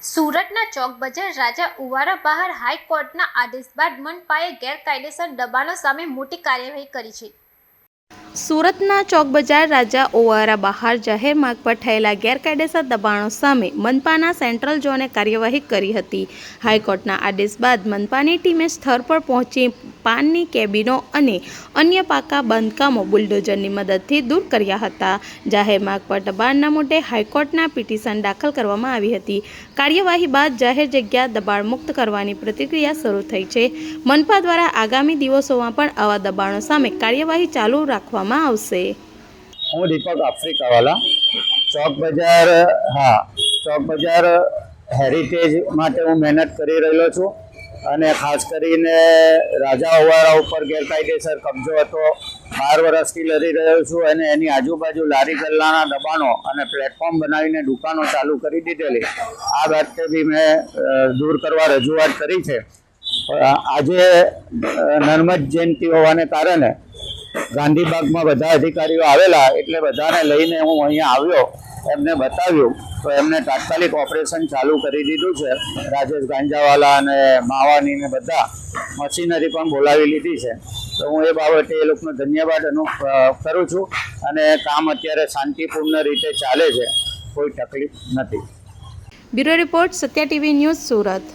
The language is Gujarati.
સુરતના ચોક બજાર રાજા ઉવારા બહાર હાઈકોર્ટના આદેશ બાદ મનપાએ ગેરકાયદેસર દબાણો સામે મોટી કાર્યવાહી કરી છે। સુરતના ચોક બજાર રાજા ઓવારા બહાર જાહેર માર્ગ પર થયેલા ગેરકાયદેસર દબાણો સામે મનપાના સેન્ટ્રલ ઝોને કાર્યવાહી કરી હતી। હાઈકોર્ટના આદેશ બાદ મનપાની ટીમે સ્થળ પર પહોંચી પાનની કેબિનો અને અન્ય પાકા બાંધકામો બુલડોઝરની મદદથી દૂર કર્યા હતા। જાહેર માર્ગ પર દબાણના મુદ્દે હાઈકોર્ટના પિટિશન દાખલ કરવામાં આવી હતી। કાર્યવાહી બાદ જાહેર જગ્યા દબાણ મુક્ત કરવાની પ્રક્રિયા શરૂ થઈ છે। મનપા દ્વારા આગામી દિવસોમાં પણ આવા દબાણો સામે કાર્યવાહી ચાલુ રાખવામાં આવશે। હું દીપક આફ્રિકાવાલા ચોક બજાર હેરિટેજ માટે હું મહેનત કરી રહ્યો છું અને ખાસ કરીને રાજા ઓવારા ઉપર ગેરકાયદેસર કબજો હતો 12 વર્ષથી લડી રહ્યો છું અને એની આજુબાજુ લારી ગલ્લાના દબાણો અને પ્લેટફોર્મ બનાવીને દુકાનો ચાલુ કરી દીધેલી આ બાબતે બી મેં દૂર કરવા રજૂઆત કરી છે। આજે નર્મદ જયંતિ હોવાને કારણે ગાંધીબાગમાં બધા અધિકારીઓ આવેલા એટલે બધાને લઈને હું અહીંયા આવ્યો, એમને બતાવ્યું તો એમને તાત્કાલિક ઓપરેશન ચાલુ કરી દીધું છે। રાજેશ ગાંજાવાલા અને માવાની ને બધા મશીનરી પણ બોલાવી લીધી છે, તો હું એ બાબતે એ લોકોનો ધન્યવાદ કરું છું અને કામ અત્યારે શાંતિપૂર્ણ રીતે ચાલે છે, કોઈ તકલીફ નથી। Bureau report Satya TV news Surat.